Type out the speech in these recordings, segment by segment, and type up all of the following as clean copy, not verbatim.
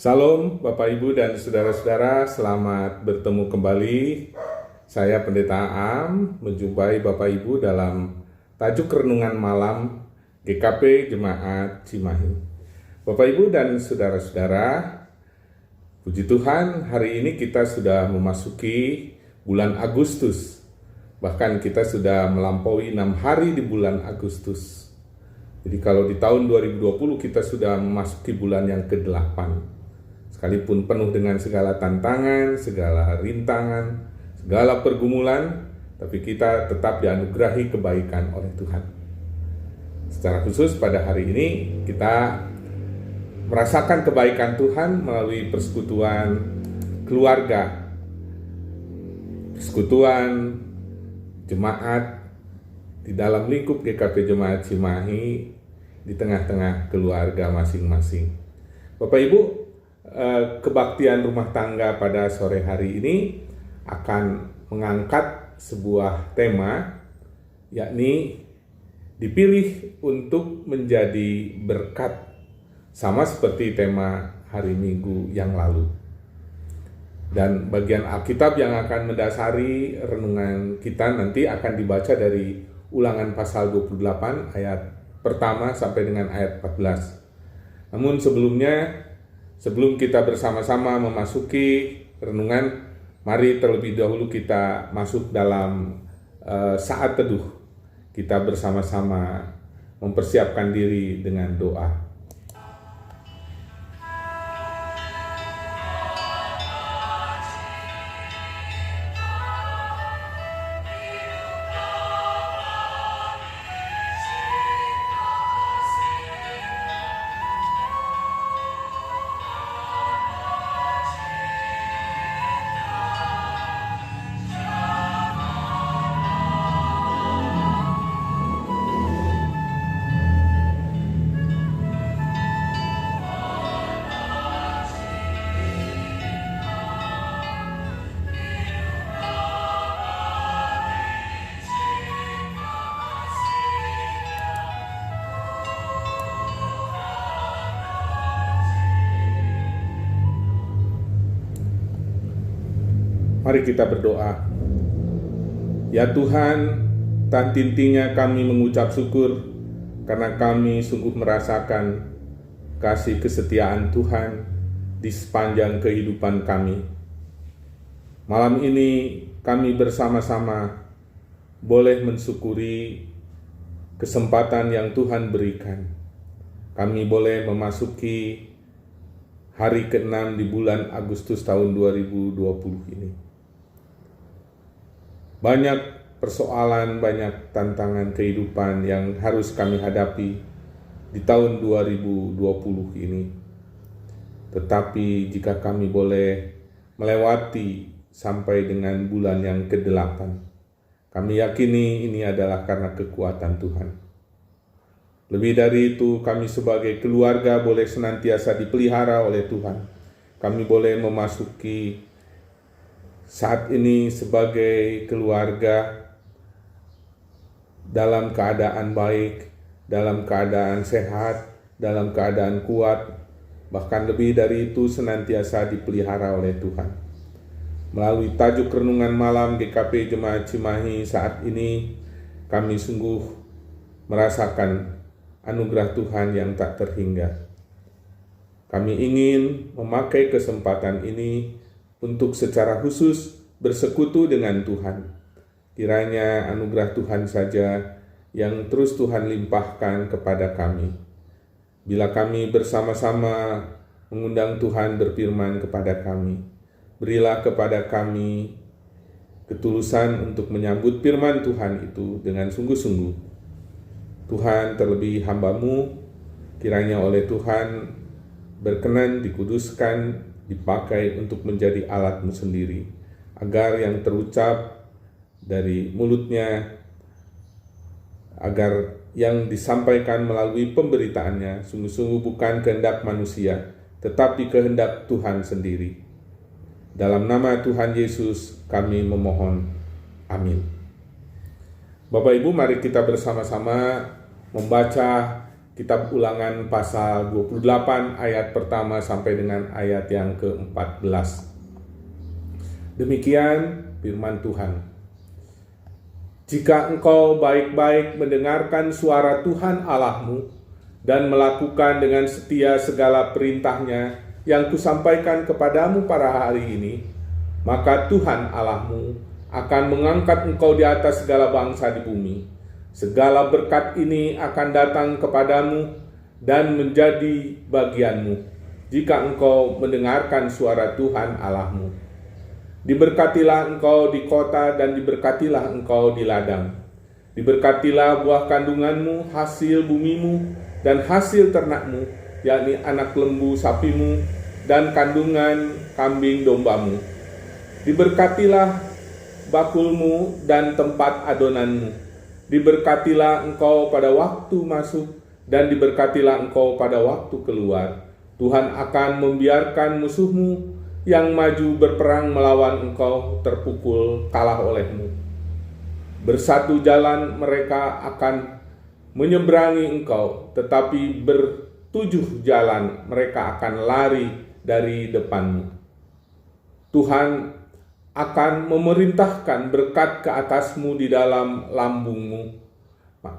Salam Bapak Ibu dan saudara-saudara, selamat bertemu kembali. Saya Pendeta Am menjumpai Bapak Ibu dalam tajuk renungan malam GKP Jemaat Cimahi. Bapak Ibu dan saudara-saudara, puji Tuhan, hari ini kita sudah memasuki bulan Agustus. Bahkan kita sudah melampaui 6 hari di bulan Agustus. Jadi kalau di tahun 2020 kita sudah memasuki bulan yang ke-8. Sekalipun penuh dengan segala tantangan, segala rintangan, segala pergumulan, tapi kita tetap dianugerahi kebaikan oleh Tuhan. Secara khusus pada hari ini kita merasakan kebaikan Tuhan melalui persekutuan keluarga, persekutuan jemaat di dalam lingkup GKP Jemaat Cimahi di tengah-tengah keluarga masing-masing. Bapak Ibu, kebaktian rumah tangga pada sore hari ini akan mengangkat sebuah tema, yakni dipilih untuk menjadi berkat, sama seperti tema hari Minggu yang lalu. Dan bagian Alkitab yang akan mendasari renungan kita nanti akan dibaca dari Ulangan pasal 28 ayat pertama sampai dengan ayat 14. Namun sebelum kita bersama-sama memasuki renungan, mari terlebih dahulu kita masuk dalam saat teduh. Kita bersama-sama mempersiapkan diri dengan doa. Mari kita berdoa. Ya Tuhan, tak henti-hentinya kami mengucap syukur karena kami sungguh merasakan kasih kesetiaan Tuhan di sepanjang kehidupan kami. Malam ini kami bersama-sama boleh mensyukuri kesempatan yang Tuhan berikan. Kami boleh memasuki hari ke-6 di bulan Agustus tahun 2020 ini. Banyak persoalan, banyak tantangan kehidupan yang harus kami hadapi di tahun 2020 ini. Tetapi jika kami boleh melewati sampai dengan bulan yang ke-8, kami yakini ini adalah karena kekuatan Tuhan. Lebih dari itu, kami sebagai keluarga boleh senantiasa dipelihara oleh Tuhan. Kami boleh memasuki saat ini sebagai keluarga dalam keadaan baik, dalam keadaan sehat, dalam keadaan kuat, bahkan lebih dari itu senantiasa dipelihara oleh Tuhan. Melalui tajuk renungan malam GKP Jemaat Cimahi saat ini, kami sungguh merasakan anugerah Tuhan yang tak terhingga. Kami ingin memakai kesempatan ini untuk secara khusus bersekutu dengan Tuhan. Kiranya anugerah Tuhan saja yang terus Tuhan limpahkan kepada kami. Bila kami bersama-sama mengundang Tuhan berfirman kepada kami, berilah kepada kami ketulusan untuk menyambut firman Tuhan itu dengan sungguh-sungguh. Tuhan, terlebih hamba-Mu, kiranya oleh Tuhan berkenan dikuduskan, dipakai untuk menjadi alat-Mu sendiri, agar yang terucap dari mulutnya, agar yang disampaikan melalui pemberitaannya sungguh-sungguh bukan kehendak manusia, tetapi kehendak Tuhan sendiri. Dalam nama Tuhan Yesus kami memohon. Amin. Bapak Ibu, mari kita bersama-sama membaca Kitab Ulangan pasal 28 ayat pertama sampai dengan ayat yang ke-14. Demikian firman Tuhan. Jika engkau baik-baik mendengarkan suara Tuhan Allahmu dan melakukan dengan setia segala perintahnya yang kusampaikan kepadamu pada hari ini, maka Tuhan Allahmu akan mengangkat engkau di atas segala bangsa di bumi. Segala berkat ini akan datang kepadamu dan menjadi bagianmu jika engkau mendengarkan suara Tuhan Allahmu. Diberkatilah engkau di kota dan diberkatilah engkau di ladang. Diberkatilah buah kandunganmu, hasil bumimu, dan hasil ternakmu, yakni anak lembu sapimu dan kandungan kambing dombamu. Diberkatilah bakulmu dan tempat adonanmu. Diberkatilah engkau pada waktu masuk dan diberkatilah engkau pada waktu keluar. Tuhan akan membiarkan musuhmu yang maju berperang melawan engkau terpukul kalah olehmu. Bersatu jalan mereka akan menyeberangi engkau, tetapi bertujuh jalan mereka akan lari dari depanmu. Tuhan akan memerintahkan berkat ke atasmu di dalam lambungmu,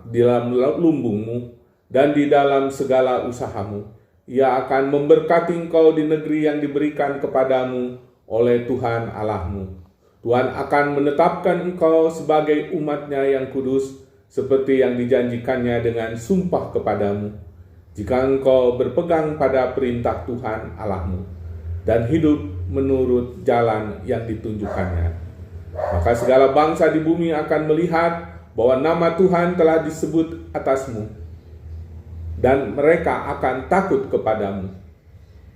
di dalam lumbungmu, dan di dalam segala usahamu. Ia akan memberkati engkau di negeri yang diberikan kepadamu oleh Tuhan Allahmu. Tuhan akan menetapkan engkau sebagai umat-Nya yang kudus, seperti yang dijanjikannya dengan sumpah kepadamu, jika engkau berpegang pada perintah Tuhan Allahmu dan hidup menurut jalan yang ditunjukkannya. Maka segala bangsa di bumi akan melihat bahwa nama Tuhan telah disebut atasmu, dan mereka akan takut kepadamu.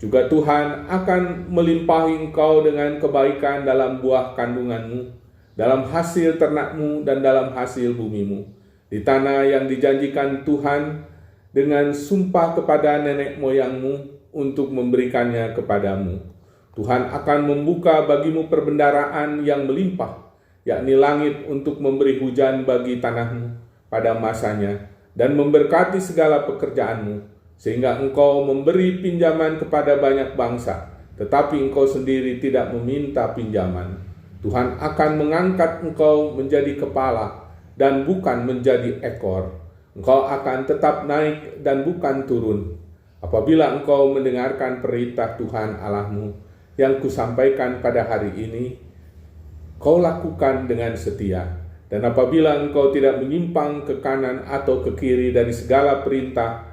Juga Tuhan akan melimpahi engkau dengan kebaikan dalam buah kandunganmu, dalam hasil ternakmu, dan dalam hasil bumimu, di tanah yang dijanjikan Tuhan dengan sumpah kepada nenek moyangmu untuk memberikannya kepadamu. Tuhan akan membuka bagimu perbendaharaan yang melimpah, yakni langit untuk memberi hujan bagi tanahmu pada masanya, dan memberkati segala pekerjaanmu, sehingga engkau memberi pinjaman kepada banyak bangsa, tetapi engkau sendiri tidak meminta pinjaman. Tuhan akan mengangkat engkau menjadi kepala dan bukan menjadi ekor. Engkau akan tetap naik dan bukan turun, apabila engkau mendengarkan perintah Tuhan Allahmu yang kusampaikan pada hari ini, kau lakukan dengan setia. Dan apabila engkau tidak menyimpang ke kanan atau ke kiri dari segala perintah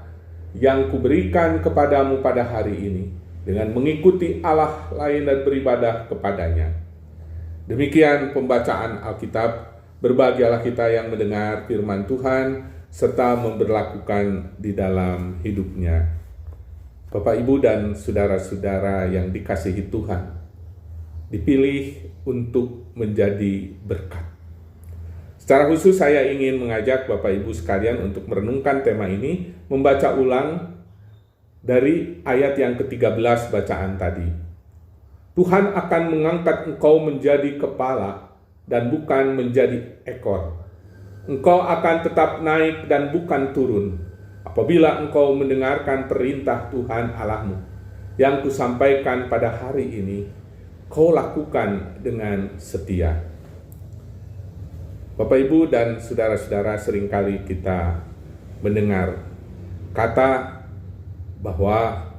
yang kuberikan kepadamu pada hari ini, dengan mengikuti Allah lain dan beribadah kepadanya. Demikian pembacaan Alkitab. Berbahagialah kita yang mendengar firman Tuhan serta memberlakukan di dalam hidupnya. Bapak, Ibu, dan saudara-saudara yang dikasihi Tuhan, dipilih untuk menjadi berkat. Secara khusus saya ingin mengajak Bapak Ibu sekalian untuk merenungkan tema ini, membaca ulang dari ayat yang ke-13 bacaan tadi. Tuhan akan mengangkat engkau menjadi kepala dan bukan menjadi ekor. Engkau akan tetap naik dan bukan turun, apabila engkau mendengarkan perintah Tuhan Allahmu yang kusampaikan pada hari ini, kau lakukan dengan setia. Bapak, Ibu, dan saudara-saudara, seringkali kita mendengar kata bahwa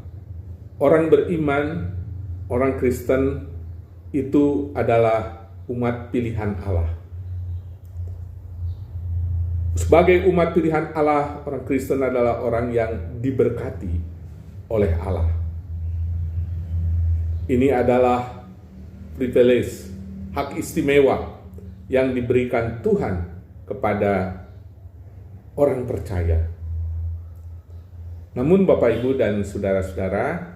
orang beriman, orang Kristen itu adalah umat pilihan Allah. Sebagai umat pilihan Allah, orang Kristen adalah orang yang diberkati oleh Allah. Ini adalah privilege, hak istimewa yang diberikan Tuhan kepada orang percaya. Namun Bapak, Ibu, dan saudara-saudara,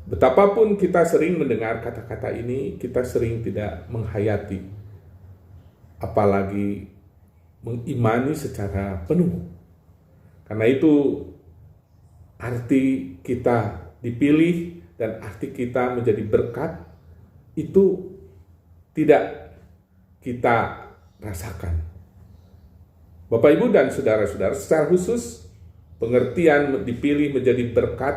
betapapun kita sering mendengar kata-kata ini, kita sering tidak menghayati, apalagi mengimani secara penuh. Karena itu arti kita dipilih dan arti kita menjadi berkat itu tidak kita rasakan. Bapak, Ibu, dan saudara-saudara, secara khusus pengertian dipilih menjadi berkat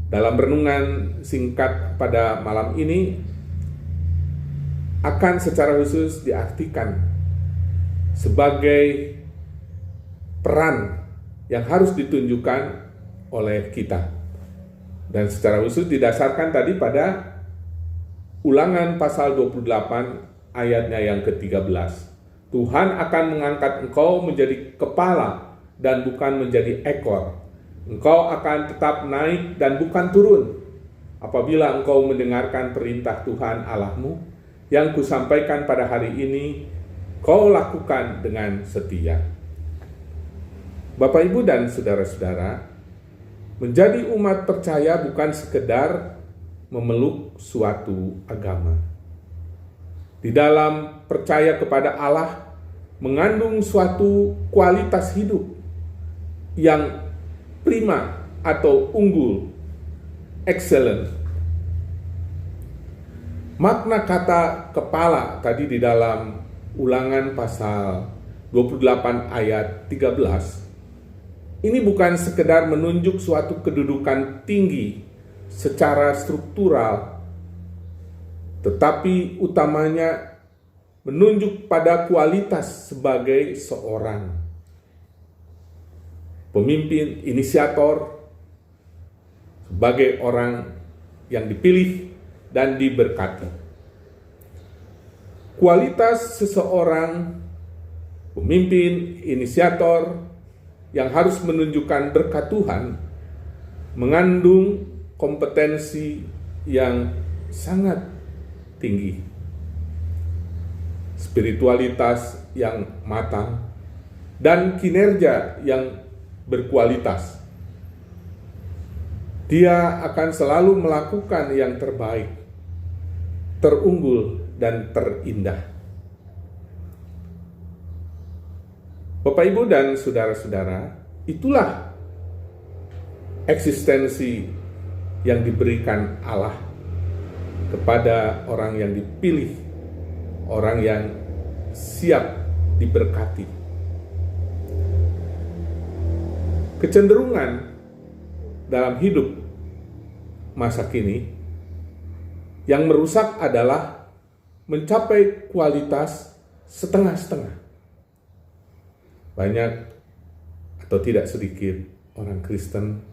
dalam renungan singkat pada malam ini akan secara khusus diartikan sebagai peran yang harus ditunjukkan oleh kita. Dan secara khusus didasarkan tadi pada Ulangan pasal 28 ayatnya yang ke-13. Tuhan akan mengangkat engkau menjadi kepala dan bukan menjadi ekor. Engkau akan tetap naik dan bukan turun. Apabila engkau mendengarkan perintah Tuhan Allahmu yang kusampaikan pada hari ini, kau lakukan dengan setia. Bapak, Ibu, dan saudara-saudara, menjadi umat percaya bukan sekedar memeluk suatu agama. Di dalam percaya kepada Allah mengandung suatu kualitas hidup yang prima atau unggul, excellent. Makna kata kepala tadi di dalam Ulangan pasal 28 ayat 13 ini bukan sekedar menunjuk suatu kedudukan tinggi secara struktural, tetapi utamanya menunjuk pada kualitas sebagai seorang pemimpin, inisiator, sebagai orang yang dipilih dan diberkati. Kualitas seseorang pemimpin, inisiator yang harus menunjukkan berkat Tuhan mengandung kompetensi yang sangat tinggi, spiritualitas yang matang, dan kinerja yang berkualitas. Dia akan selalu melakukan yang terbaik, terunggul, dan terindah. Bapak, Ibu, dan saudara-saudara, itulah eksistensi yang diberikan Allah kepada orang yang dipilih, orang yang siap diberkati. Kecenderungan dalam hidup masa kini yang merusak adalah mencapai kualitas setengah-setengah. Banyak atau tidak sedikit orang Kristen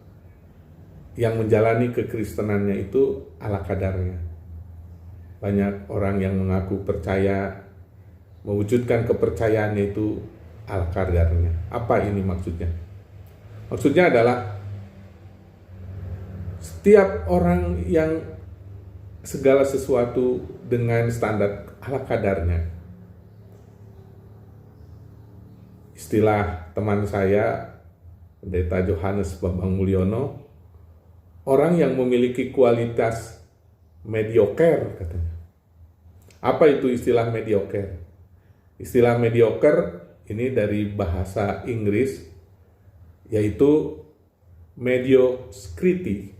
yang menjalani kekristenannya itu ala kadarnya. Banyak orang yang mengaku percaya, mewujudkan kepercayaannya itu ala kadarnya. Apa ini maksudnya? Maksudnya adalah setiap orang yang segala sesuatu dengan standar ala kadarnya. Istilah teman saya, Pendeta Johannes Bambang Mulyono, orang yang memiliki kualitas mediocre katanya. Apa itu istilah mediocre? Istilah mediocre ini dari bahasa Inggris, yaitu mediocrity.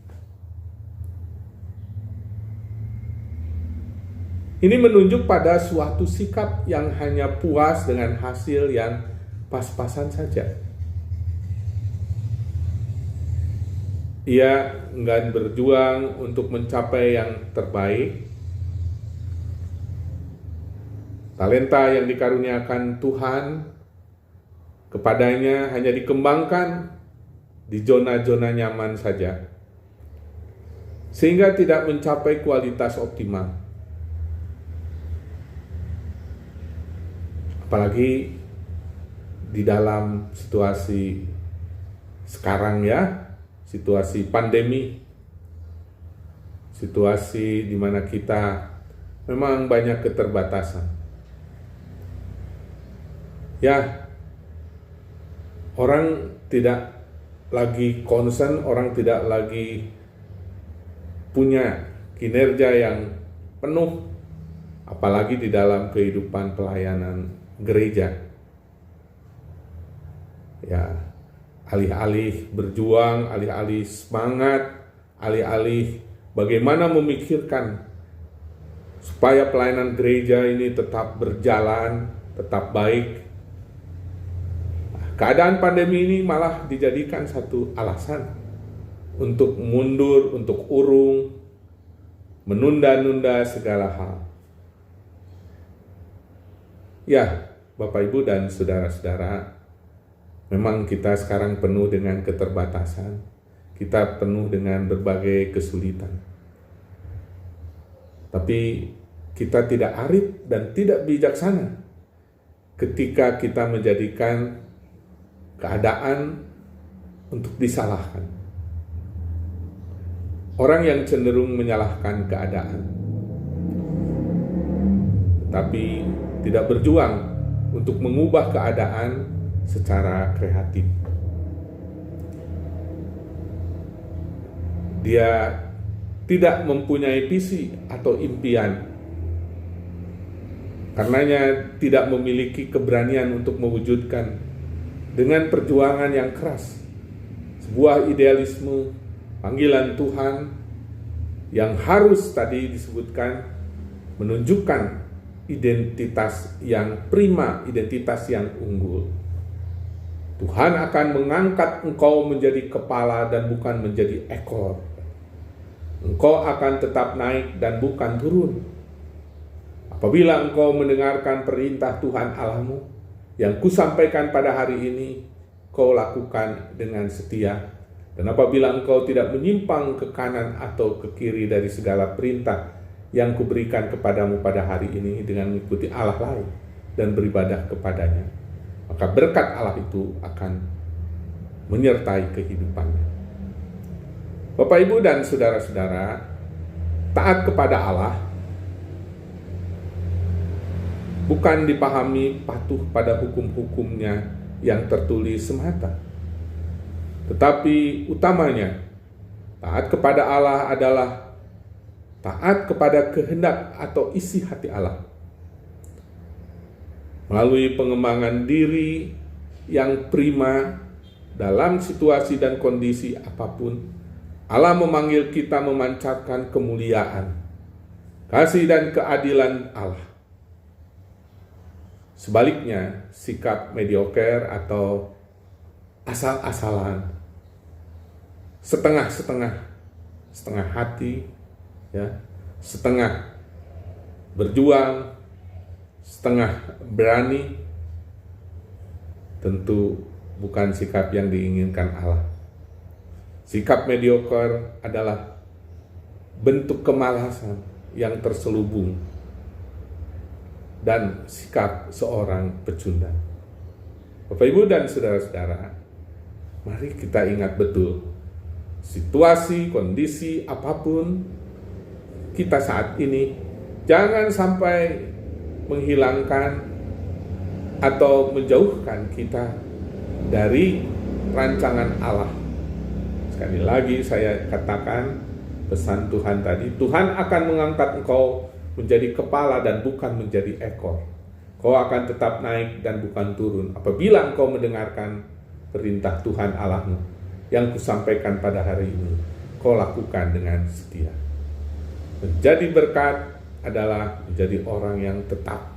Ini menunjuk pada suatu sikap yang hanya puas dengan hasil yang pas-pasan saja. Ia enggan berjuang untuk mencapai yang terbaik. Talenta yang dikaruniakan Tuhan kepadanya hanya dikembangkan di zona-zona nyaman saja, sehingga tidak mencapai kualitas optimal. Apalagi di dalam situasi sekarang ya, situasi pandemi, situasi di mana kita memang banyak keterbatasan. Ya, orang tidak lagi concern, orang tidak lagi punya kinerja yang penuh, apalagi di dalam kehidupan pelayanan gereja. Ya, alih-alih berjuang, alih-alih semangat, alih-alih bagaimana memikirkan supaya pelayanan gereja ini tetap berjalan, tetap baik, keadaan pandemi ini malah dijadikan satu alasan untuk mundur, untuk urung, menunda-nunda segala hal. Ya, Bapak Ibu dan saudara-saudara, memang kita sekarang penuh dengan keterbatasan, kita penuh dengan berbagai kesulitan. Tapi kita tidak arif dan tidak bijaksana ketika kita menjadikan keadaan untuk disalahkan. Orang yang cenderung menyalahkan keadaan, tapi tidak berjuang untuk mengubah keadaan secara kreatif. Dia tidak mempunyai visi atau impian, karenanya tidak memiliki keberanian untuk mewujudkan dengan perjuangan yang keras sebuah idealisme panggilan Tuhan yang harus tadi disebutkan menunjukkan identitas yang prima, identitas yang unggul. Tuhan akan mengangkat engkau menjadi kepala dan bukan menjadi ekor. Engkau akan tetap naik dan bukan turun. Apabila engkau mendengarkan perintah Tuhan Allahmu yang kusampaikan pada hari ini, kau lakukan dengan setia. Dan apabila engkau tidak menyimpang ke kanan atau ke kiri dari segala perintah yang kuberikan kepadamu pada hari ini dengan mengikuti Allah lain dan beribadah kepadanya, maka berkat Allah itu akan menyertai kehidupannya. Bapak, Ibu, dan saudara-saudara, taat kepada Allah bukan dipahami patuh pada hukum-hukumnya yang tertulis semata. Tetapi utamanya, taat kepada Allah adalah taat kepada kehendak atau isi hati Allah. Melalui pengembangan diri yang prima dalam situasi dan kondisi apapun, Allah memanggil kita memancarkan kemuliaan, kasih dan keadilan Allah. Sebaliknya, sikap mediocre atau asal-asalan, setengah-setengah, setengah hati, ya, setengah berjuang, setengah berani, tentu bukan sikap yang diinginkan Allah. Sikap mediocre adalah bentuk kemalasan yang terselubung dan sikap seorang pecundang. Bapak, Ibu, dan saudara-saudara, mari kita ingat betul, situasi, kondisi apapun kita saat ini, jangan sampai menghilangkan atau menjauhkan kita dari rancangan Allah. Sekali lagi saya katakan pesan Tuhan tadi, Tuhan akan mengangkat engkau menjadi kepala dan bukan menjadi ekor. Kau akan tetap naik dan bukan turun apabila engkau mendengarkan perintah Tuhan Allahmu yang kusampaikan pada hari ini. Kau lakukan dengan setia. Menjadi berkat adalah menjadi orang yang tetap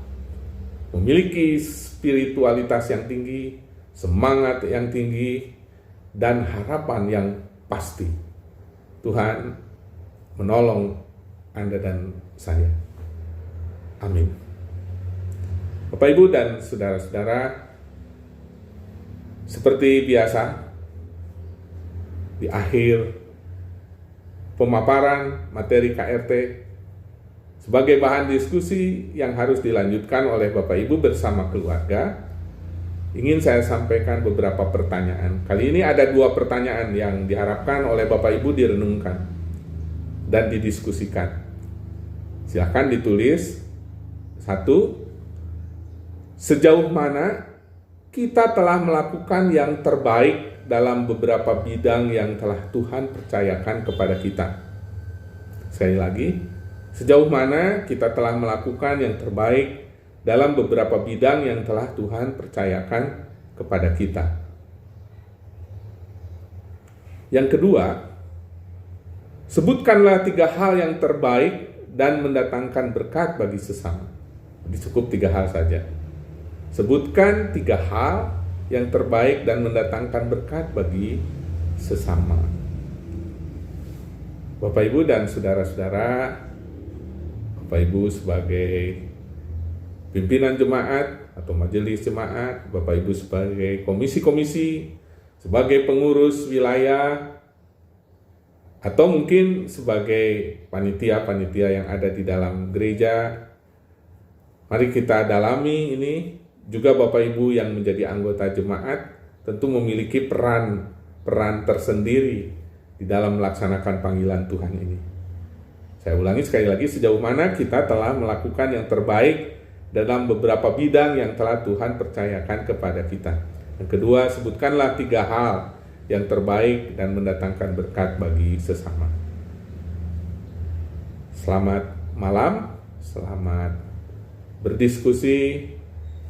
memiliki spiritualitas yang tinggi, semangat yang tinggi, dan harapan yang pasti. Tuhan menolong Anda dan saya. Amin. Bapak, Ibu, dan saudara-saudara, seperti biasa, di akhir pemaparan materi KRT, sebagai bahan diskusi yang harus dilanjutkan oleh Bapak Ibu bersama keluarga, ingin saya sampaikan beberapa pertanyaan. Kali ini ada 2 pertanyaan yang diharapkan oleh Bapak Ibu direnungkan dan didiskusikan. Silakan ditulis. 1. Sejauh mana kita telah melakukan yang terbaik dalam beberapa bidang yang telah Tuhan percayakan kepada kita? Sekali lagi, sejauh mana kita telah melakukan yang terbaik dalam beberapa bidang yang telah Tuhan percayakan kepada kita? Yang kedua, sebutkanlah 3 hal yang terbaik dan mendatangkan berkat bagi sesama. Cukup 3 hal saja. Sebutkan 3 hal yang terbaik dan mendatangkan berkat bagi sesama. Bapak Ibu dan saudara-saudara, Bapak Ibu sebagai pimpinan jemaat atau majelis jemaat, Bapak Ibu sebagai komisi-komisi, sebagai pengurus wilayah, atau mungkin sebagai panitia-panitia yang ada di dalam gereja, mari kita dalami ini. Juga Bapak Ibu yang menjadi anggota jemaat tentu memiliki peran tersendiri di dalam melaksanakan panggilan Tuhan ini. Saya ulangi sekali lagi, sejauh mana kita telah melakukan yang terbaik dalam beberapa bidang yang telah Tuhan percayakan kepada kita. Yang kedua, sebutkanlah 3 hal yang terbaik dan mendatangkan berkat bagi sesama. Selamat malam, selamat berdiskusi,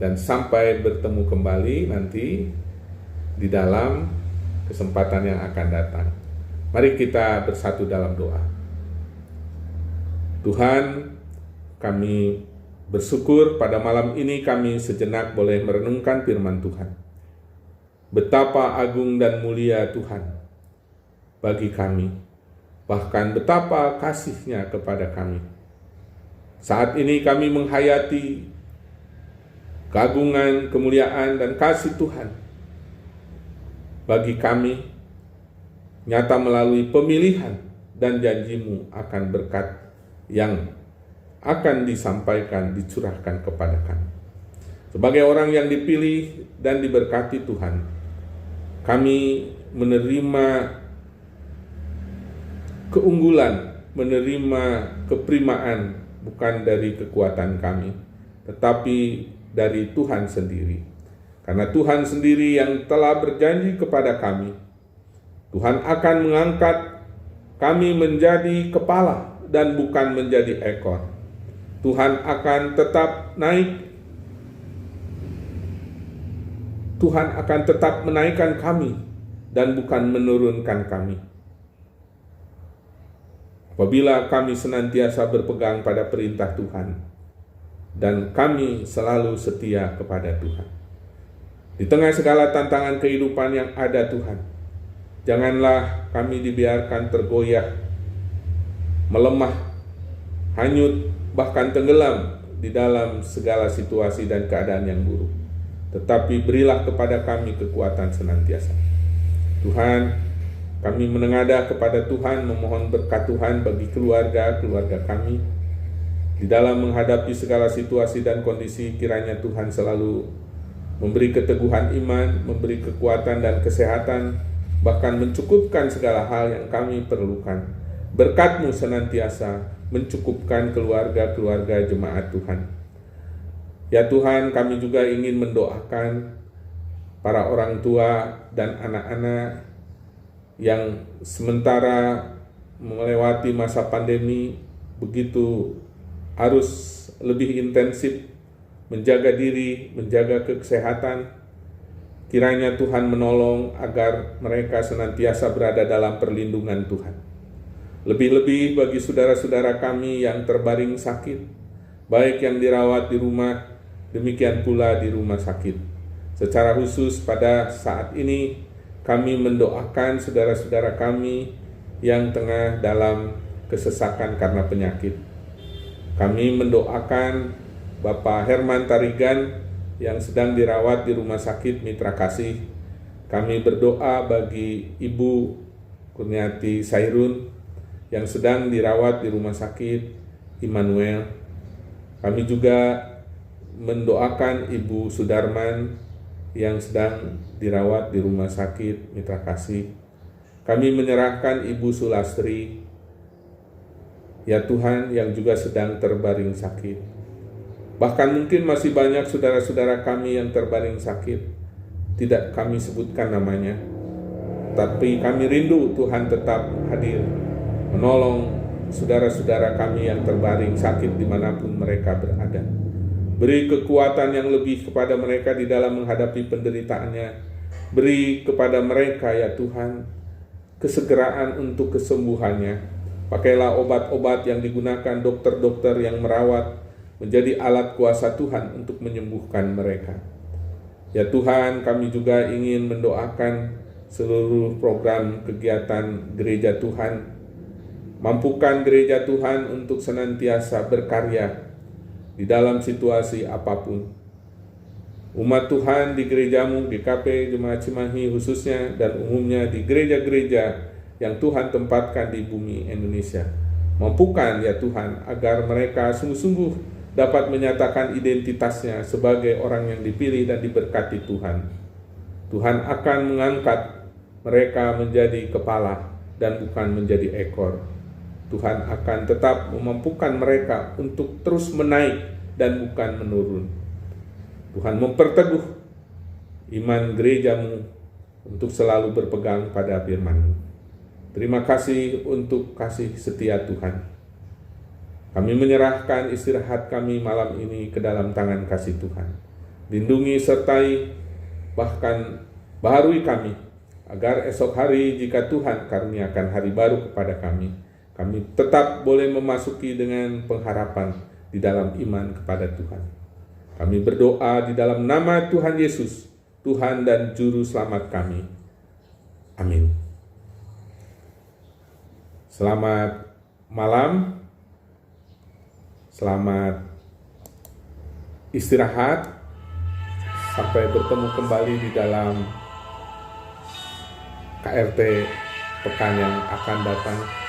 dan sampai bertemu kembali nanti di dalam kesempatan yang akan datang. Mari kita bersatu dalam doa. Tuhan, kami bersyukur pada malam ini kami sejenak boleh merenungkan firman Tuhan. Betapa agung dan mulia Tuhan bagi kami, bahkan betapa kasih-Nya kepada kami. Saat ini kami menghayati keagungan, kemuliaan, dan kasih Tuhan bagi kami, nyata melalui pemilihan dan janji-Mu akan berkat yang akan disampaikan, dicurahkan kepada kami. Sebagai orang yang dipilih dan diberkati Tuhan, kami menerima keunggulan, menerima keprimaan bukan dari kekuatan kami, tetapi dari Tuhan sendiri. Karena Tuhan sendiri yang telah berjanji kepada kami, Tuhan akan mengangkat kami menjadi kepala dan bukan menjadi ekor. Tuhan akan tetap naik. Tuhan akan tetap menaikkan kami dan bukan menurunkan kami. Apabila kami senantiasa berpegang pada perintah Tuhan, dan kami selalu setia kepada Tuhan. Di tengah segala tantangan kehidupan yang ada Tuhan, janganlah kami dibiarkan tergoyah, melemah, hanyut, bahkan tenggelam di dalam segala situasi dan keadaan yang buruk. Tetapi berilah kepada kami kekuatan senantiasa. Tuhan, kami menengadah kepada Tuhan, memohon berkat Tuhan bagi keluarga kami. Di dalam menghadapi segala situasi dan kondisi, kiranya Tuhan selalu memberi keteguhan iman, memberi kekuatan dan kesehatan, bahkan mencukupkan segala hal yang kami perlukan. Berkat-Mu senantiasa mencukupkan keluarga-keluarga jemaat Tuhan. Ya Tuhan, kami juga ingin mendoakan para orang tua dan anak-anak yang sementara melewati masa pandemi begitu harus lebih intensif menjaga diri, menjaga kesehatan. Kiranya Tuhan menolong agar mereka senantiasa berada dalam perlindungan Tuhan. Lebih-lebih bagi saudara-saudara kami yang terbaring sakit, baik yang dirawat di rumah, demikian pula di rumah sakit. Secara khusus pada saat ini, kami mendoakan saudara-saudara kami yang tengah dalam kesesakan karena penyakit. Kami mendoakan Bapak Herman Tarigan yang sedang dirawat di Rumah Sakit Mitra Kasih. Kami berdoa bagi Ibu Kurniati Sairun yang sedang dirawat di Rumah Sakit Immanuel. Kami juga mendoakan Ibu Sudarman yang sedang dirawat di Rumah Sakit Mitra Kasih. Kami menyerahkan Ibu Sulastri, ya Tuhan, yang juga sedang terbaring sakit. Bahkan mungkin masih banyak saudara-saudara kami yang terbaring sakit, tidak kami sebutkan namanya, tapi kami rindu Tuhan tetap hadir, menolong saudara-saudara kami yang terbaring sakit dimanapun mereka berada. Beri kekuatan yang lebih kepada mereka di dalam menghadapi penderitaannya. Beri kepada mereka, ya Tuhan, kesegeraan untuk kesembuhannya. Pakailah obat-obat yang digunakan dokter-dokter yang merawat menjadi alat kuasa Tuhan untuk menyembuhkan mereka. Ya Tuhan, kami juga ingin mendoakan seluruh program kegiatan gereja Tuhan. Mampukan gereja Tuhan untuk senantiasa berkarya di dalam situasi apapun. Umat Tuhan di gerejamu, GKP Jemaat Cimahi khususnya, dan umumnya di gereja-gereja yang Tuhan tempatkan di bumi Indonesia. Mampukan ya Tuhan agar mereka sungguh-sungguh dapat menyatakan identitasnya sebagai orang yang dipilih dan diberkati Tuhan. Tuhan akan mengangkat mereka menjadi kepala dan bukan menjadi ekor. Tuhan akan tetap memampukan mereka untuk terus menaik dan bukan menurun. Tuhan memperteguh iman gerejamu untuk selalu berpegang pada firman-Mu. Terima kasih untuk kasih setia Tuhan. Kami menyerahkan istirahat kami malam ini ke dalam tangan kasih Tuhan. Lindungi sertai bahkan baharui kami, agar esok hari jika Tuhan karuniakan hari baru kepada kami tetap boleh memasuki dengan pengharapan di dalam iman kepada Tuhan. Kami berdoa di dalam nama Tuhan Yesus, Tuhan dan Juru Selamat kami. Amin. Selamat malam. Selamat istirahat, sampai bertemu kembali di dalam KRT pekan yang akan datang.